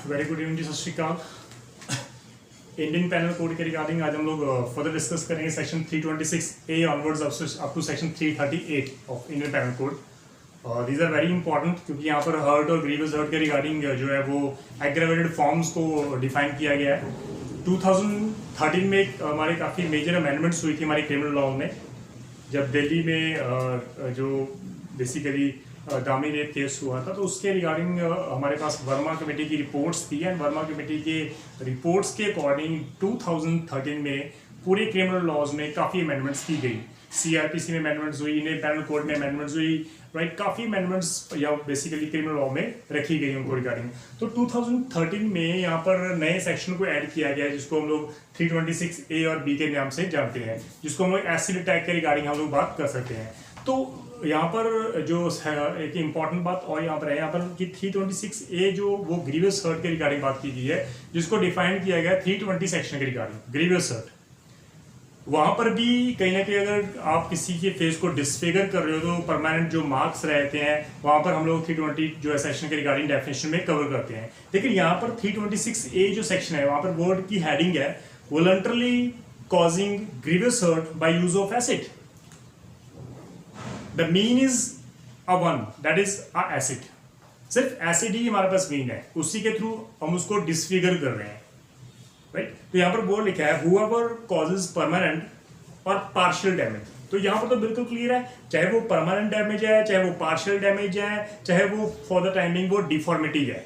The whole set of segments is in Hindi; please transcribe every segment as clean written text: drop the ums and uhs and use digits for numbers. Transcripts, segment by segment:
वेरी गुड इवनिंग जी, सत श्रीकाल। इंडियन पैनल कोड के रिगार्डिंग आज हम लोग फर्दर डिस्कस करेंगे section 326A onwards up to section 338 of Indian Penal Code. These are very important क्योंकि यहाँ पर हर्ट और ग्रीवियस हर्ट के रिगार्डिंग जो है वो एग्रेवेटेड फॉर्म्स को डिफाइन किया गया है। 2013 में हमारे काफ़ी मेजर अमेंडमेंट्स हुई थी हमारी क्रिमिनल लॉ में, जब दिल्ली में जो बेसिकली दामी रेप केस हुआ था, तो उसके रिगार्डिंग हमारे पास वर्मा कमेटी की रिपोर्ट्स थी एंड वर्मा कमेटी के रिपोर्ट्स के अकॉर्डिंग 2013 में पूरे क्रिमिनल लॉज में काफ़ी अमेंडमेंट्स की गई। CRPC में अमेंडमेंट्स हुई, इंडियन पैनल कोड में अमेंडमेंट्स हुई, राइट। काफ़ी अमेंडमेंट्स या बेसिकली क्रिमिनल लॉ में रखी गई उनको रिगार्डिंग। तो 2013 में यहाँ पर नए सेक्शन को ऐड किया गया जिसको हम लोग 326A और B के नाम से जानते हैं, जिसको हम लोग एसिड अटैक के रिगार्डिंग हम लोग बात कर सकते हैं। तो यहाँ पर जो एक इम्पॉर्टेंट बात और यहाँ पर है, यहाँ पर कि 326A जो वो ग्रीवियस हर्ट के रिगार्डिंग बात की गई है, जिसको डिफाइन किया गया 320 सेक्शन के रिगार्डिंग ग्रीवियस हर्ट। वहां पर भी कहीं ना कहीं अगर आप किसी के फेस को डिसफिगर कर रहे हो तो परमानेंट जो मार्क्स रहते हैं वहां पर हम लोग 320 जो है सेक्शन के रिगार्डिंग डेफिनेशन में कवर करते हैं। लेकिन यहाँ पर 326A जो सेक्शन है वहां पर वर्ड की हेडिंग है voluntarily causing grievous hurt by use of acid. The mean is a one, that is a acid. सिर्फ एसिड ही हमारे पास मीन है, उसी के थ्रू हम उसको डिसफिगर कर रहे हैं, राइट। तो यहाँ पर बोर्ड लिखा है whoever causes permanent और partial damage। तो यहाँ पर तो बिल्कुल क्लियर है, चाहे वो परमानेंट डैमेज है, चाहे वो पार्शियल डैमेज है, चाहे वो फॉर द टाइमिंग वो डिफॉर्मिटी है,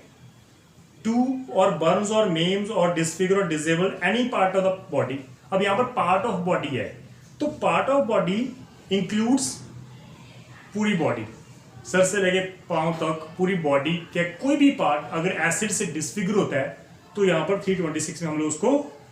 टू और बर्न्स और मेम्स और डिसफिगर और disable any part of the body. अब यहाँ पर पार्ट ऑफ बॉडी है, तो पार्ट ऑफ बॉडी इंक्लूड्स पूरी बॉडी, सर से लेके पांव तक पूरी बॉडी के कोई भी पार्ट अगर एसिड से डिसफिगर होता है तो यहाँ पर 326 में हम लोग उसको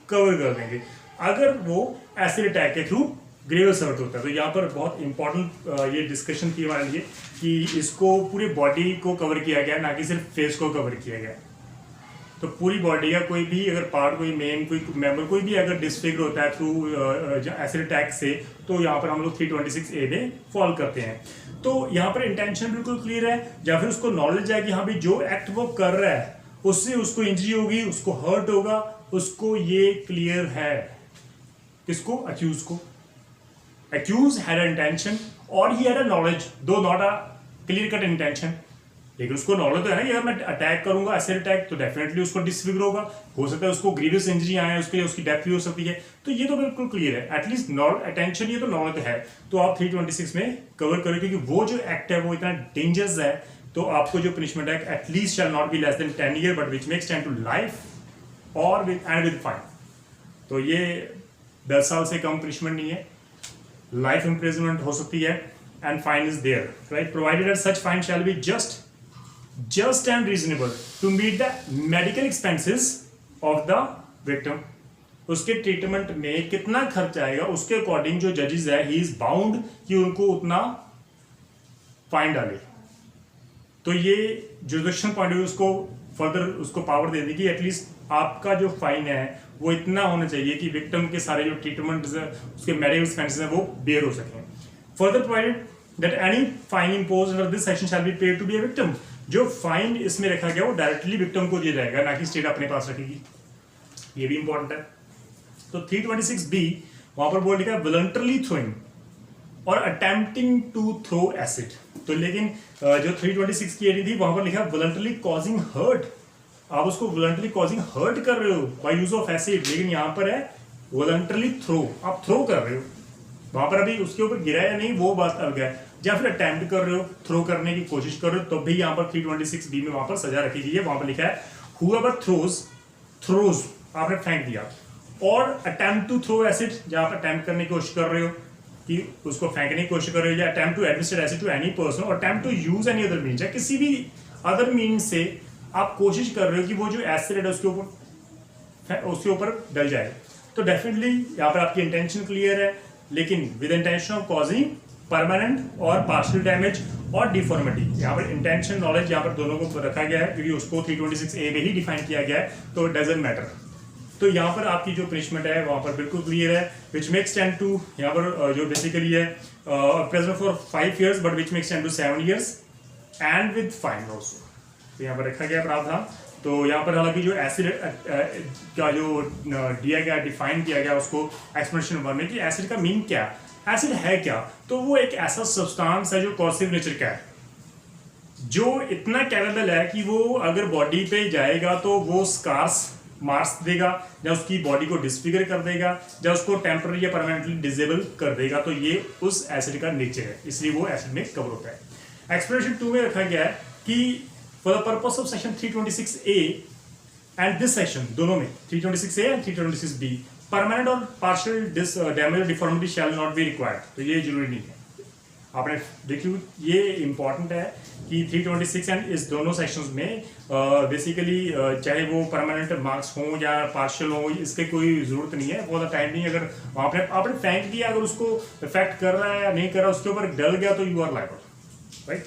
कवर कर देंगे। अगर वो एसिड अटैक के थ्रू ग्रीवियस हर्ट होता है तो यहाँ पर बहुत इंपॉर्टेंट ये डिस्कशन की हमारे लिए कि इसको पूरी बॉडी को कवर किया गया, ना कि सिर्फ फेस को कवर किया गया। तो पूरी बॉडी का कोई भी अगर पार्ट, कोई मेन, कोई मेंबर, कोई भी अगर डिसफिगर होता है थ्रू एसिड अटैक से, तो यहाँ पर हम लोग 326A में फॉल करते हैं। तो यहाँ पर इंटेंशन बिल्कुल क्लियर है, या फिर उसको नॉलेज है कि हाँ भाई जो एक्ट वो कर रहा है उससे उसको इंजरी होगी, उसको हर्ट होगा, उसको ये क्लियर है। किसको? अक्यूज को। अक्यूज हैड अ इंटेंशन और ही हैड अ नॉलेज, दो not a clear cut intention. लेकिन उसको नॉलेज तो है ना कि अगर मैं अटैक करूंगा एसिड अटैक तो डेफिनेटली उसको डिसफिगर होगा, हो सकता है उसको ग्रीवियस इंजरी आए, उसके लिए उसकी डेथ भी हो सकती है। तो ये तो बिल्कुल क्लियर है, एटलीस्ट अटेंशन, ये तो नॉलेज है। तो आप 326 में कवर करें क्योंकि वो जो एक्ट है वो इतना डेंजरस है, तो आपको जो पनिशमेंट है at least shall not be less than 10 year but which makes 10 to life और विद फाइन। तो ये 10 साल से कम पनिशमेंट नहीं है, लाइफ इंप्रिजनमेंट हो सकती है and fine is there, right. Provided that such fine shall be just and reasonable to meet the medical expenses of the victim। उसके ट्रीटमेंट में कितना खर्च आएगा उसके अकॉर्डिंग जो जजेस है ही इज बाउंड कि उनको उतना फाइन डाले। तो ये जुडिशियल पॉइंट ऑफ व्यू उसको फर्दर उसको पावर दे देगी, एटलीस्ट आपका जो फाइन है वो इतना होना चाहिए कि विक्टिम के सारे जो ट्रीटमेंट उसके मेडिकल एक्सपेंसेस हैं वो बेयर हो सकें। Further provided that any fine imposed under this section shall be paid to be a victim. जो फाइन इसमें रखा गया वो डायरेक्टली विक्टिम को दिया जाएगा, ना कि स्टेट अपने पास रखेगी। ये भी इंपॉर्टेंट है। तो 326B वहां पर बोल लिखा है वॉलंटरली थ्रोइंग और अटेम्प्टिंग टू थ्रो एसिड। तो लेकिन जो 326 की एडी थी वहां पर लिखा है वॉलंटरली कॉजिंग हर्ट। आप उसको वॉलंटरली कॉजिंग हर्ट कर रहे हो बाय यूज ऑफ एसिड, लेकिन यहाँ पर है वॉलंटरली थ्रो, आप थ्रो कर रहे हो। वहां पर अभी उसके ऊपर गिरा या नहीं वो बात अलग है, या फिर अटेम्प्ट कर रहे हो, थ्रो करने की कोशिश कर रहे हो, तो भी यहाँ पर 326B में वहां पर सजा रखी गई है। वहां पर लिखा है whoever throws आपने फेंक दिया, और अटेम्प्ट टू थ्रो एसिड, जहां पर अटेम्प्ट करने की कोशिश कर रहे हो कि उसको फेंकने की कोशिश कर रहे हो, या attempt to administer acid to any person और attempt to use any other means, या किसी भी अदर मीन्स से आप कोशिश कर रहे हो कि वो जो एसिड है उसके ऊपर डल जाए, तो डेफिनेटली यहाँ पर आपकी इंटेंशन क्लियर है, लेकिन with intention of causing permanent और पार्शियल डैमेज और डिफॉर्मिटी। यहाँ पर इंटेंशन नॉलेज यहाँ पर दोनों को रखा गया है क्योंकि उसको 326A में ही डिफाइन किया गया है, तो इट डजंट मैटर। तो यहाँ पर आपकी जो पनिशमेंट है वहाँ पर बिल्कुल क्लियर है, विच मेक्स 10 टू, यहाँ पर जो बेसिकली है present for 5 years but which makes 10 to 7 years and with fine also. तो यहाँ पर रखा गया प्रावधान तो यहाँ पर हालांकि जो एसिड का जो दिया गया, डिफाइन किया गया उसको एक्सप्लेनेशन 1 में कि एसिड का मीन क्या है, एसिड है क्या, तो वो एक ऐसा सब्सटेंस है जो कॉर्सिव नेचर का है, जो इतना कैपेबल है कि वो अगर बॉडी पे जाएगा तो वो स्कार्स मार्क्स देगा, या उसकी बॉडी को डिसफिगर कर देगा, या उसको टेम्पररी या परमानेंटली डिसेबल कर देगा। तो ये उस एसिड का नेचर है, इसलिए वो एसिड में कवर होता है। एक्सप्लेनेशन 2 में रखा गया है कि for the purpose of section 326A and this section, दोनों में 326A एंड 326B, परमानेंट और partial damage deformity shell not be required. तो ये जरूरी नहीं है। आपने देखिए ये इंपॉर्टेंट है कि 326 एंड इस दोनों सेक्शंस में बेसिकली चाहे वो परमानेंट मार्क्स हो या पार्शियल हो, इसके कोई जरूरत नहीं है फॉर द टाइम नहीं। अगर आपने फेंक दिया, अगर उसको इफेक्ट कर रहा है या नहीं कर रहा, उसके ऊपर डल गया तो you are liable, right.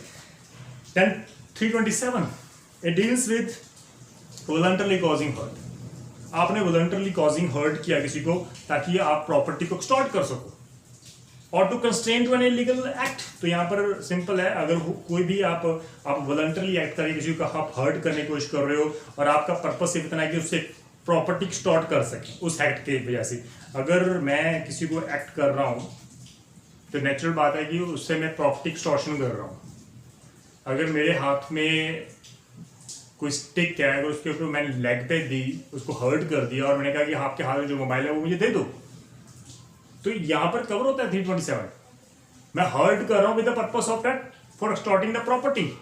Then 327 it deals with voluntarily causing hurt. आपने वॉलंटरली कॉजिंग हर्ट किया किसी को ताकि आप प्रॉपर्टी को एक्सटॉर्ट कर सको, और to constrain to an illegal act. तो यहाँ पर सिंपल है, अगर कोई भी आप वॉलंटरली एक्ट करके किसी को आप हर्ट करने की कोशिश कर रहे हो और आपका पर्पस सिर्फ इतना है कि उससे प्रॉपर्टी एक्सटॉर्ट कर सके उस एक्ट के वजह से। अगर मैं किसी को एक्ट कर रहा हूँ तो नेचुरल बात है कि उससे मैं प्रॉपर्टी एक्सटॉर्शन कर रहा हूँ। अगर मेरे हाथ में कोई स्टिक है, अगर उसके ऊपर मैंने लेग पे दी, उसको हर्ट कर दिया और मैंने कहा कि आपके हाथ में जो मोबाइल है वो मुझे दे दो, तो यहाँ पर कवर होता है 327। मैं हर्ट कर रहा हूँ with the purpose of that for extorting the property.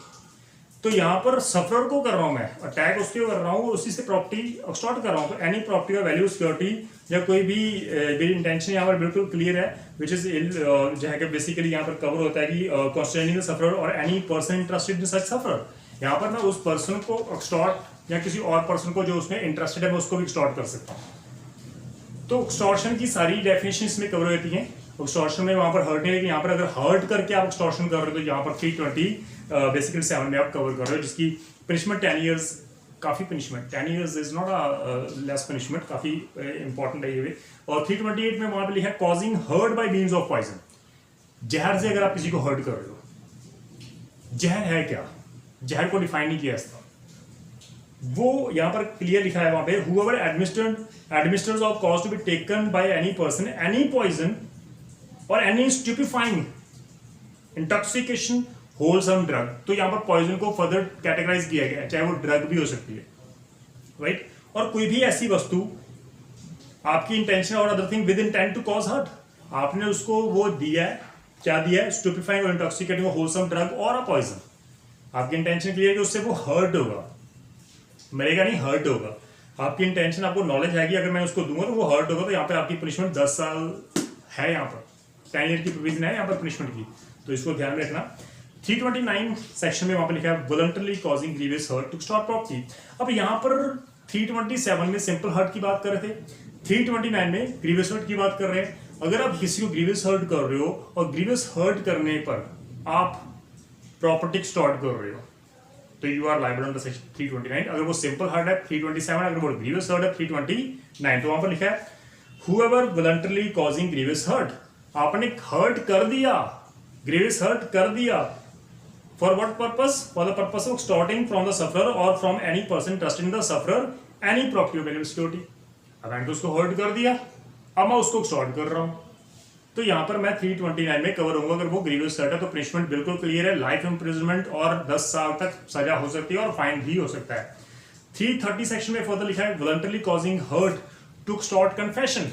तो यहाँ पर सफरर को कर रहा हूँ मैं, अटैक उसके कर रहा हूँ, उसी से प्रॉपर्टी एक्सटॉर्ट कर रहा हूँ। तो एनी प्रॉपर्टी और वैल्यू सिक्योरिटी या कोई भी मेरी इंटेंशन यहाँ पर बिल्कुल क्लियर है, विच इज जो है कि बेसिकली यहाँ पर कवर होता है कि कंसर्निंग द सफरर और any person interested in such sufferer. यहाँ पर मैं उस पर्सन को एक्सटॉर्ट या किसी और पर्सन को जो उसमें इंटरेस्टेड है मैं उसको भी एक्सटॉर्ट कर सकता हूँ। तो एक्सटॉर्शन की सारी डेफिनेशन इसमें कवर होती हैं। एक्सटॉर्शन में वहां पर हर्ट नहीं, लेकिन यहाँ पर अगर हर्ट करके आप एक्सटॉर्शन कर रहे हो तो यहाँ पर 320 बेसिकली 7 में आप कवर कर रहे हो, जिसकी पनिशमेंट 10 ईयर्स। काफी punishment, 10 years is not a less punishment, काफी इंपॉर्टेंट है ये। और 328 में वहां पर लिखा है causing hurt by means of poison. जहर से अगर आप किसी को हर्ट कर रहे हो, जहर है क्या, जहर को डिफाइन नहीं किया इसका, वो यहाँ पर क्लियर लिखा है वहां पे, whoever administers or cause to be taken by any person any poison or any stupefying intoxication wholesome drug। तो यहाँ पर पॉइजन को फर्दर कैटेगराइज किया गया है, चाहे वो ड्रग भी हो सकती है, राइट। और कोई भी ऐसी वस्तु आपकी इंटेंशन और other thing with intent to cause hurt, आपने उसको वो दिया है, क्या दिया है, स्टूपिफाइंग और इंटॉक्सिकेटिंग होलसम ड्रग और अ पॉइजन। आपकी इंटेंशन क्लियर है कि उससे वो हर्ट होगा, मरेगा नहीं, हर्ट होगा। आपकी इंटेंशन, आपको नॉलेज है कि अगर मैं उसको दूंगा तो वो हर्ट होगा, तो यहाँ पे आपकी पनिशमेंट 10 साल है, यहाँ पर 10 ईयर की प्रोविजन है यहाँ पर पनिशमेंट की, तो इसको ध्यान में रखना। 329 सेक्शन में वहां पर लिखा है voluntarily causing grievous hurt to extort property. अब यहाँ पर 327 में सिंपल हर्ट की बात कर रहे थे, 329 में ग्रीवियस हर्ट की बात कर रहे हैं। अगर आप किसी को ग्रीवियस हर्ट कर रहे हो और ग्रीवियस हर्ट करने पर आप प्रॉपर्टी एक्सटॉर्ट कर रहे हो तो you are liable under section 329। अगर वो सिंपल हर्ट है 327, अगर वो ग्रीवियस हर्ट है 329। तो वहां पर लिखा है whoever voluntarily causing grievous hurt। आपने हर्ट कर दिया, ग्रीवियस हर्ट कर दिया, for what purpose, for the purpose of extorting from the sufferer और from any person trusting the sufferer any property of value security. अब मैंने तो उसको हर्ट कर दिया, अब मैं उसको एक्सटॉर्ट कर रहा हूं, तो यहाँ पर मैं 329 में कवर होऊंगा। अगर वो ग्रीवियस हर्ट है तो पनिशमेंट बिल्कुल क्लियर है, लाइफ इम्प्रिजनमेंट और 10 साल तक सजा हो सकती है और फाइन भी हो सकता है। 330 सेक्शन में फर्दर लिखा है voluntarily causing hurt to extort confession.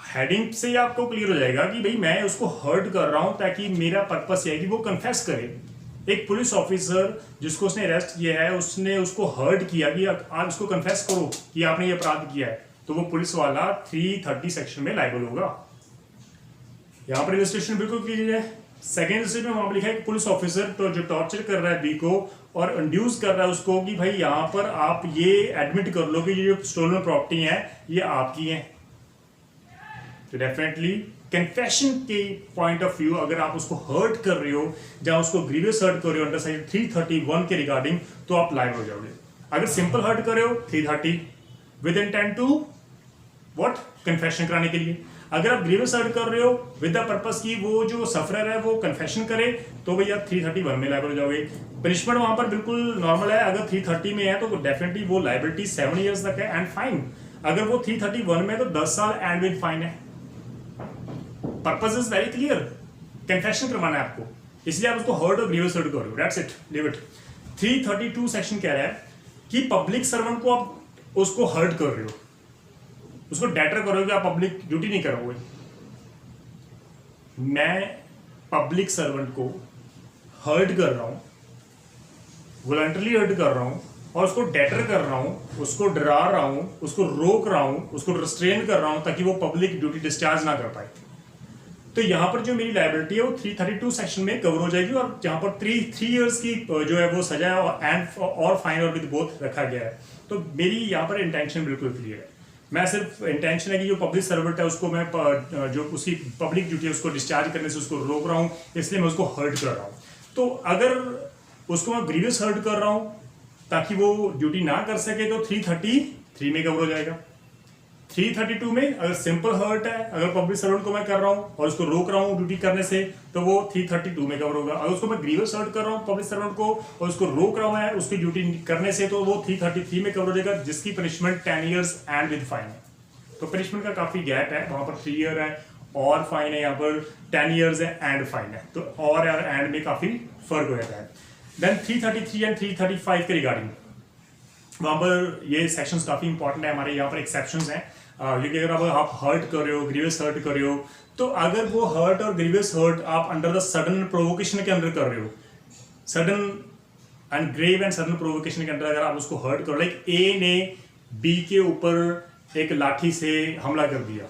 Heading से आपको क्लियर हो जाएगा कि भाई मैं उसको हर्ट कर रहा हूं ताकि मेरा पर्पस यह है कि वो कन्फेस करे। एक पुलिस ऑफिसर जिसको उसने अरेस्ट किया है, उसने उसको हर्ट किया कि आप उसको कन्फेस करो कि आपने ये अपराध किया है, तो वो पुलिस वाला 330 सेक्शन में लायबल होगा। यहाँ पर इलस्ट्रेशन बिल्कुल क्लियर है। सेकेंड इलस्ट्रेशन में वहां पर लिखा है कि पुलिस ऑफिसर तो जो टॉर्चर कर रहा है बी को और इंड्यूस कर रहा है उसको कि भाई यहाँ पर आप ये एडमिट कर लो कि ये जो स्टोलन प्रॉपर्टी है ये आपकी है। तो डेफिनेटली कन्फेशन के पॉइंट ऑफ व्यू अगर आप उसको हर्ट कर रहे हो, जहां उसको ग्रीवियस हर्ट कर रहे हो अंडर सेक्शन 331 के रिगार्डिंग, तो आप लायबल हो जाओगे। अगर सिंपल हर्ट कर रहे हो 330 with intent to what, confession कराने के लिए। अगर आप ग्रीवियस हर्ट कर रहे हो विद द पर्पस की वो जो सफरर है वो कन्फेशन करे, तो भैया 331 में लाइबल हो जाओगे। पनिशमेंट वहां पर बिल्कुल नॉर्मल है, अगर 330 में है तो डेफिनेटली वो लाइबिलिटी 7 ईयर्स तक है एंड फाइन। अगर वो 331 में तो 10 साल एंड विद फाइन है। Purpose is very clear, confession करवाना है आपको, इसलिए आप उसको हर्ट और ग्रीवियस हर्ट करो, that's it, leave it. 332 section कह रहा है कि पब्लिक सर्वेंट को आप उसको हर्ट कर रहे हो, उसको डेटर करोगे, आप पब्लिक ड्यूटी नहीं करोगे। मैं पब्लिक सर्वेंट को हर्ट कर रहा हूं, वॉलंटरली हर्ट कर रहा हूं और उसको डेटर कर रहा हूं, उसको डरा रहा हूं, उसको रोक रहा हूं, उसको रिस्ट्रेन कर रहा हूं ताकि वो पब्लिक ड्यूटी डिस्चार्ज ना कर पाए। तो यहां पर जो मेरी लायबिलिटी है वो 332 सेक्शन में कवर हो जाएगी और जहां पर 3 इयर्स की जो है वो सजा और फाइन और विद बोथ रखा गया है। तो मेरी यहाँ पर इंटेंशन बिल्कुल क्लियर है। मैं सिर्फ इंटेंशन है कि जो पब्लिक सर्वेंट है उसको मैं जो उसकी पब्लिक ड्यूटी है उसको डिस्चार्ज करने से उसको रोक रहा हूँ, इसलिए मैं उसको हर्ट कर रहा हूँ। तो अगर उसको मैं ग्रीवियस हर्ट कर रहा हूँ ताकि वो ड्यूटी ना कर सके तो 333 में कवर हो जाएगा। 332 में अगर सिंपल हर्ट है, अगर पब्लिक सर्वेंट को मैं कर रहा हूँ और उसको रोक रहा हूँ ड्यूटी करने से, तो वो 332 में कवर होगा। अगर उसको मैं ग्रीवियस हर्ट कर रहा हूँ पब्लिक सर्वेंट को और उसको रोक रहा हूँ मैं उसकी ड्यूटी करने से, तो वो 333 में कवर हो जाएगा, जिसकी punishment 10 years and with fine है। तो पनिशमेंट का काफी गैप है, वहां पर 3 ईयर है और फाइन है, यहाँ पर 10 ईयर्स है एंड फाइन है, तो और एंड में काफी फर्क हो जाता है। देन 333 एंड 335 के रिगार्डिंग वहां पर ये सेक्शंस काफी इंपॉर्टेंट है हमारे, यहाँ पर एक्सेप्शंस हैं। क्योंकि अगर आप हर्ट कर रहे हो, ग्रीवियस हर्ट कर रहे हो, तो अगर वो हर्ट और ग्रीवियस हर्ट आप अंडर द सडन प्रोवोकेशन के अंदर कर रहे हो, sudden and grave and sudden provocation के अंदर अगर आप उसको हर्ट करो, लाइक ए ने बी के ऊपर एक लाठी से हमला कर दिया,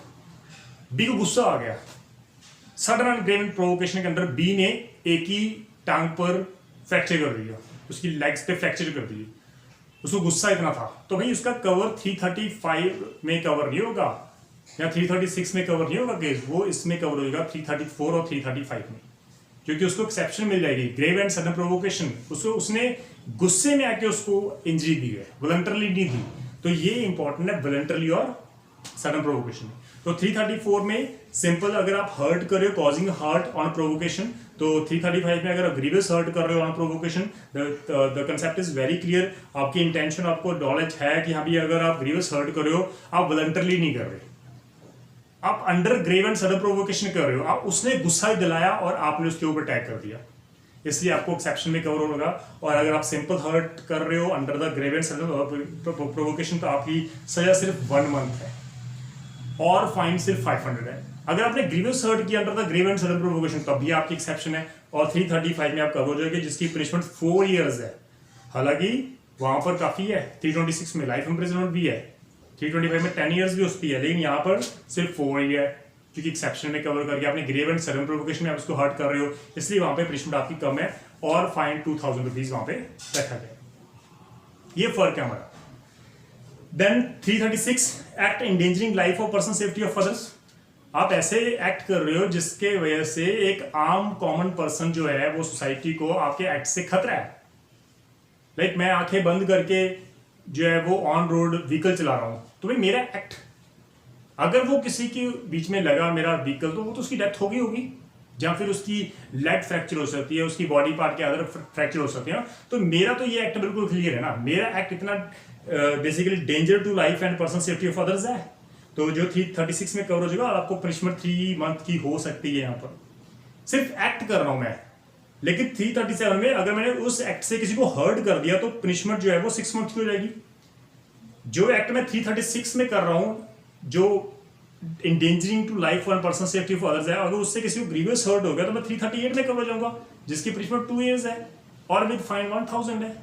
बी को गुस्सा आ गया, sudden and grave and provocation के अंदर बी ने ए की टांग पर फ्रैक्चर कर दिया, उसकी लेग्स पे फ्रैक्चर कर दी, उसको गुस्सा इतना था, तो भाई उसका कवर 335 में कवर नहीं होगा या 336 में कवर नहीं होगा केस, वो इसमें कवर होगा 334 और 335 में, क्योंकि उसको एक्सेप्शन मिल जाएगी ग्रेव एंड सडन प्रोवोकेशन, उसको उसने गुस्से में आके उसको इंजरी दी है, वॉलंटरली नहीं दी। तो ये इंपॉर्टेंट है, वॉलंटरली और सडन प्रोवोकेशन। तो 334 में सिंपल अगर आप हर्ट कर रहे हो, कॉजिंग हर्ट ऑन प्रोवोकेशन, तो 335 में अगर आप ग्रीवियस हर्ट कर रहे हो on provocation, the concept is very clear. आपकी इंटेंशन, आपको नॉलेज है कि हाँ भी अगर आप ग्रीवियस हर्ट कर रहे हो, आप वॉलंटरली नहीं कर रहे, आप under grave and sudden provocation कर रहे हो, आप उसने गुस्सा दिलाया और आपने उसके ऊपर अटैक कर दिया, इसलिए आपको एक्सेप्शन में कवर होगा। और अगर आप सिंपल हर्ट कर रहे हो under the grave and sudden provocation, तो आपकी सजा सिर्फ 1 मंथ है और फाइन सिर्फ 500 है। अगर आपने ग्रीवियस हर्ट किया under the grave and sudden provocation, तब भी आपकी एक्सेप्शन है और 335 में आप कवर हो जाएगी, जिसकी पनिशमेंट 4 इयर्स है। हालांकि वहां पर काफी है, 326 में लाइफ इम्प्रिजनमेंट भी है, 325 में 10 इयर्स भी उसकी है, लेकिन यहाँ पर सिर्फ 4 ईयर है, क्योंकि एक्सेप्शन में कवर करके आपने ग्रेव एंड सडन प्रोवोकेशन में आप उसको हर्ट कर रहे हो, इसलिए वहां पे पनिशमेंट आपकी कम है और फाइन 2000 रुपीज वहां पे रखा गया। ये फर्क है हमारा। Then 336 act endangering life of person safety of others. आप ऐसे एक्ट कर रहे हो जिसके वजह से एक आम कॉमन पर्सन जो है वो सोसाइटी को आपके एक्ट से खतरा है। लाइक मैं आंखें बंद करके जो है वो ऑन रोड व्हीकल चला रहा हूं, तो भाई मेरा एक्ट, अगर वो किसी के बीच में लगा मेरा व्हीकल, तो वो तो उसकी डेथ होगी या फिर उसकी लेग फ्रैक्चर हो सकती है, उसकी बॉडी पार्ट के अदर फ्रैक्चर हो सकते हैं। तो मेरा तो ये एक्ट बिल्कुल क्लियर है ना, मेरा एक्ट इतना basically danger to life and person safety of others है, तो जो 336 में कवर हो जाएगा और आपको पनिशमेंट 3 मंथ की हो सकती है। यहाँ पर सिर्फ एक्ट कर रहा हूं मैं, लेकिन 337 में अगर मैंने उस एक्ट से किसी को हर्ट कर दिया तो पनिशमेंट जो है वो 6 मंथ की हो जाएगी। जो एक्ट मैं 336 में कर रहा हूं, जो endangering to life and person safety of others है, अगर उससे किसी को ग्रीवियस हर्ट हो गया तो मैं 338 में कवर हो जाऊंगा, जिसकी पनिशमेंट 2 इयर्स है और विद फाइन 1000 है।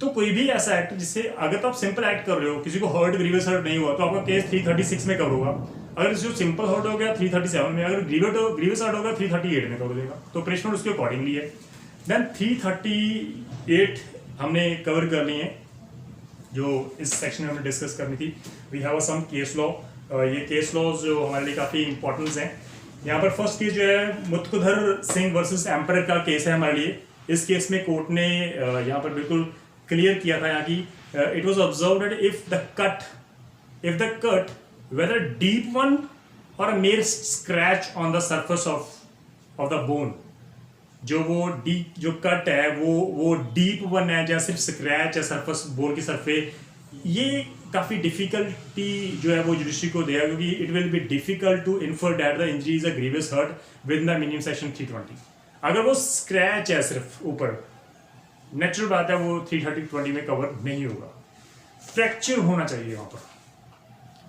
तो कोई भी ऐसा एक्ट जिससे, अगर तो आप सिंपल एक्ट कर रहे हो, किसी को हर्ट ग्रीवियस हर्ट नहीं हुआ, तो आपका केस 336 में कवर होगा। अगर किसी को सिंपल हर्ट हो गया 337 में, अगर ग्रीवियस हर्ट होगा 338 में कवर हो जाएगा। तो पनिशमेंट उसके अकॉर्डिंगली है। देन 338 हमने कवर कर ली है, जो इस सेक्शन में हमने डिस्कस करनी थी। We have some case law. ये केस लॉज जो हमारे लिए काफ़ी इंपॉर्टेंस हैं। यहाँ पर फर्स्ट केस जो है मुत्कुधर सिंह वर्सेस एम्परर का केस है हमारे लिए। इस केस में कोर्ट ने यहाँ पर बिल्कुल क्लियर किया था यहाँ की, it was observe that if the cut whether deep one और mere scratch on the surface of the bone, जो वो डीप जो कट है वो डीप वन है या सिर्फ स्क्रैच है सरफेस बोन की सरफे, ये काफ़ी डिफिकल्टी जो है वो जुडिशरी को देगा, क्योंकि it will be difficult to infer that the injury is a grievous hurt with the minimum section 320। अगर वो स्क्रैच है सिर्फ ऊपर, नेचुरल बात है वो 330 में कवर नहीं होगा। फ्रैक्चर होना चाहिए वहाँ पर,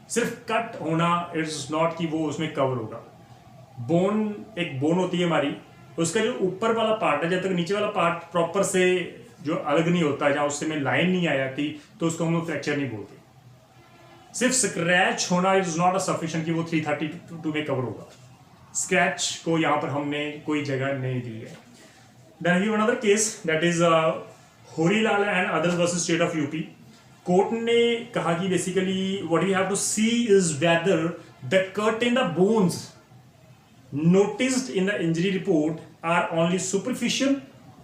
सिर्फ कट होना इट्स नॉट कि वो उसमें कवर होगा। बोन, एक बोन होती है हमारी, उसका जो ऊपर वाला पार्ट है, जब तक नीचे वाला पार्ट प्रॉपर से जो अलग नहीं होता, जहाँ उससे में लाइन नहीं आ जाती, तो उसको हम लोग फ्रैक्चर नहीं बोलते। सिर्फ स्क्रैच होना इज नॉट अ सफिशिएंट कि वो 332 में कवर होगा। स्क्रैच को यहाँ पर हमने कोई जगह नहीं दी है। Then we another case that is Horilal and others versus state of UP. Court ने कहा कि basically what you have to see is whether the cut in the bones noticed in the injury report are only superficial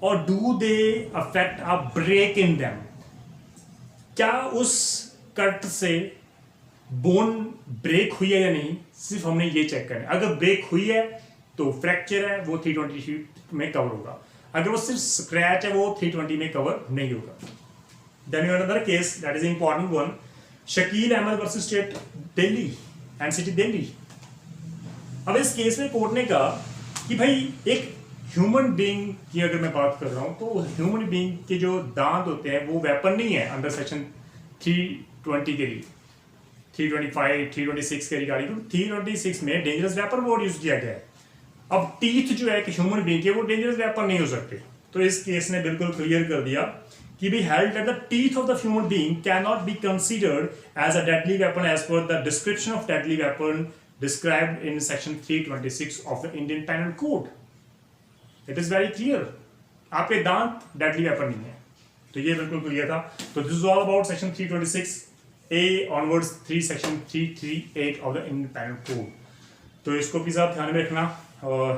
or do they affect a break in them। क्या उस कट से बोन ब्रेक हुई है या नहीं, सिर्फ हमने ये चेक करना है। अगर ब्रेक हुई है तो फ्रैक्चर है, वो 320 में कवर होगा। अगर वो सिर्फ स्क्रैच है, वो 320 में कवर नहीं होगा। Then you another case that is important one, Shakeel Ahmed versus state Delhi and city Delhi. अब इस केस में कोर्ट ने कहा कि भाई एक ह्यूमन बीइंग की अगर मैं बात कर रहा हूं, तो ह्यूमन बीइंग के जो दांत होते हैं वो वेपन नहीं है अंडर सेक्शन 320 के लिए, 325 326 के रिगार्डिंग। 326 में डेंजरस वेपन वर्ड यूज किया गया है। अब टीथ जो है कि ह्यूमन बीइंग के, वो डेंजरस वेपन नहीं हो सकते। तो इस केस ने बिल्कुल क्लियर कर दिया कि भी held that the teeth of the human being can not be considered as a deadly weapon as per the description of deadly weapon described in section 326 of the Indian Penal Code। It is very clear, आपके दांत डेडली वेपन नहीं है। तो ये बिल्कुल क्लियर था। तो this is all about section 326 A onwards 3 section 338 of the Indian Penal Code। तो इसको प्लीज आप ध्यान में रखना।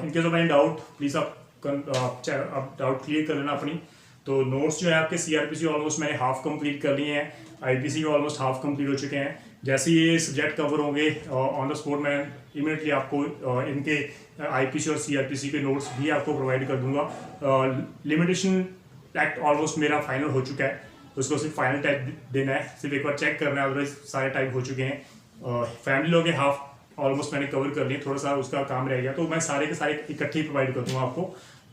In case of any doubt please आप डाउट क्लियर कर लेना अपनी। तो नोट्स जो है आपके CRPC ऑलमोस्ट मैंने हाफ कंप्लीट कर लिए हैं, IPC भी ऑलमोस्ट हाफ कंप्लीट हो चुके हैं। जैसे ये सब्जेक्ट कवर होंगे ऑन द स्पॉट मैं इमीडिएटली आपको इनके IPC और CRPC के नोट्स भी आपको प्रोवाइड कर दूंगा। लिमिटेशन एक्ट ऑलमोस्ट मेरा फाइनल हो चुका है, उसको सिर्फ फाइनल टाइप देना है, सिर्फ एक बार चेक करना है, अदरवाइज सारे टाइप हो चुके हैं। फैमिली लॉ के हाफ ऑलमोस्ट मैंने कवर कर लिए, थोड़ा सा उसका काम रह गया, तो मैं सारे के सारे इकट्ठे ही प्रोवाइड कर दूंगा आपको।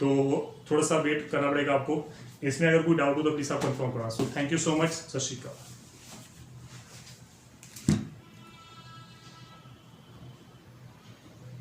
तो थोड़ा सा वेट करना पड़ेगा आपको। इसमें अगर कोई डाउट हो तो प्लीज़ आप कंफर्म करना। So thank you so much. सत श्री अकाल।